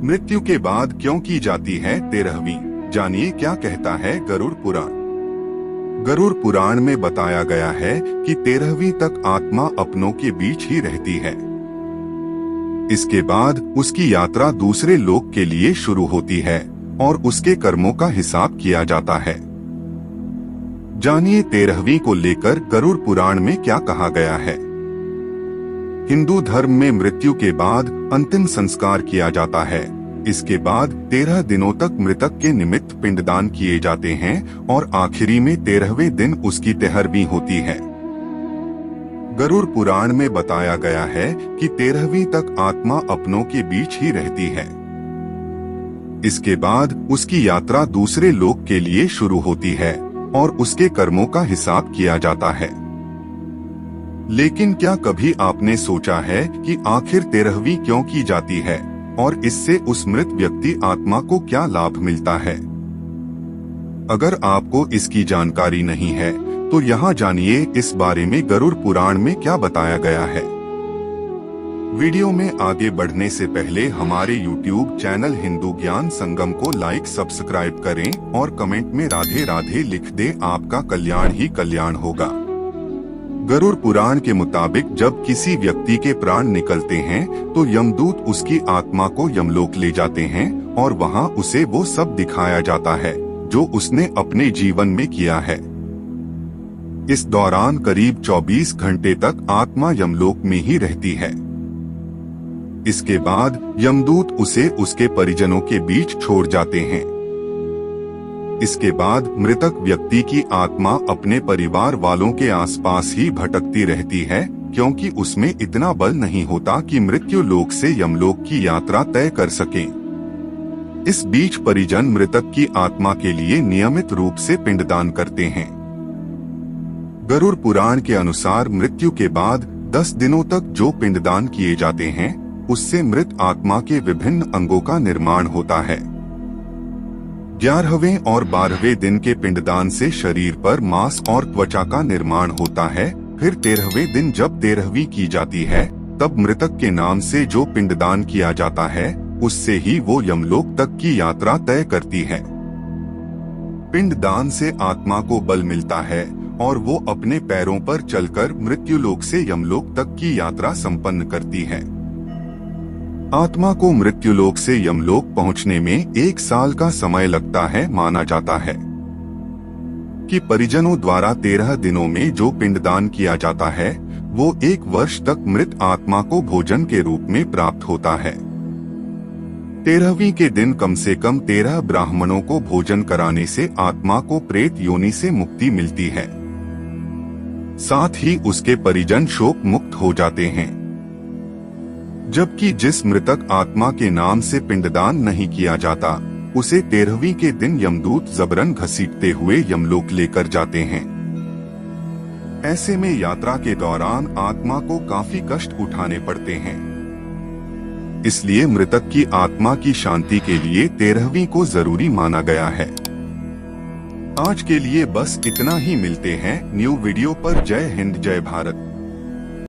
मृत्यु के बाद क्यों की जाती है 13वीं? जानिए क्या कहता है गरुड़ पुराण। गरुड़ पुराण में बताया गया है कि 13वीं तक आत्मा अपनों के बीच ही रहती है। इसके बाद उसकी यात्रा दूसरे लोक के लिए शुरू होती है और उसके कर्मों का हिसाब किया जाता है। जानिए 13वीं को लेकर गरुड़ पुराण में क्या कहा गया है। हिंदू धर्म में मृत्यु के बाद अंतिम संस्कार किया जाता है। इसके बाद 13 दिनों तक मृतक के निमित्त पिंडदान किए जाते हैं और आखिरी में 13वें दिन उसकी 13वीं होती है। गरुड़ पुराण में बताया गया है कि 13वीं तक आत्मा अपनों के बीच ही रहती है। इसके बाद उसकी यात्रा दूसरे लोक के लिए शुरू होती है और उसके कर्मों का हिसाब किया जाता है। लेकिन क्या कभी आपने सोचा है कि आखिर 13वीं क्यों की जाती है और इससे उस मृत व्यक्ति आत्मा को क्या लाभ मिलता है? अगर आपको इसकी जानकारी नहीं है तो यहाँ जानिए इस बारे में गरुड़ पुराण में क्या बताया गया है। वीडियो में आगे बढ़ने से पहले हमारे YouTube चैनल हिंदू ज्ञान संगम को लाइक सब्सक्राइब करें और कमेंट में राधे राधे लिख दें। आपका कल्याण ही कल्याण होगा। गरुड़ पुराण के मुताबिक जब किसी व्यक्ति के प्राण निकलते हैं तो यमदूत उसकी आत्मा को यमलोक ले जाते हैं और वहां उसे वो सब दिखाया जाता है जो उसने अपने जीवन में किया है। इस दौरान करीब 24 घंटे तक आत्मा यमलोक में ही रहती है। इसके बाद यमदूत उसे उसके परिजनों के बीच छोड़ जाते हैं। इसके बाद मृतक व्यक्ति की आत्मा अपने परिवार वालों के आसपास ही भटकती रहती है, क्योंकि उसमें इतना बल नहीं होता कि मृत्यु लोक से यमलोक की यात्रा तय कर सके। इस बीच परिजन मृतक की आत्मा के लिए नियमित रूप से पिंडदान करते हैं। गरुड़ पुराण के अनुसार मृत्यु के बाद 10 दिनों तक जो पिंडदान किए जाते हैं उससे मृत आत्मा के विभिन्न अंगों का निर्माण होता है। 11वें और 12वें दिन के पिंडदान से शरीर पर मांस और त्वचा का निर्माण होता है। फिर 13वें दिन जब 13वीं की जाती है तब मृतक के नाम से जो पिंडदान किया जाता है उससे ही वो यमलोक तक की यात्रा तय करती है। पिंडदान से आत्मा को बल मिलता है और वो अपने पैरों पर चलकर मृत्युलोक से यमलोक तक की यात्रा संपन्न करती है। आत्मा को मृत्युलोक से यमलोक पहुंचने में 1 साल का समय लगता है। माना जाता है कि परिजनों द्वारा 13 दिनों में जो पिंडदान किया जाता है वो 1 वर्ष तक मृत आत्मा को भोजन के रूप में प्राप्त होता है। 13वीं के दिन कम से कम 13 ब्राह्मणों को भोजन कराने से आत्मा को प्रेत योनि से मुक्ति मिलती है। साथ ही उसके परिजन शोक मुक्त हो जाते हैं। जबकि जिस मृतक आत्मा के नाम से पिंडदान नहीं किया जाता उसे 13वीं के दिन यमदूत जबरन घसीटते हुए यमलोक लेकर जाते हैं। ऐसे में यात्रा के दौरान आत्मा को काफी कष्ट उठाने पड़ते हैं। इसलिए मृतक की आत्मा की शांति के लिए 13वीं को जरूरी माना गया है। आज के लिए बस इतना ही। मिलते हैं न्यू वीडियो पर। जय हिंद, जय भारत।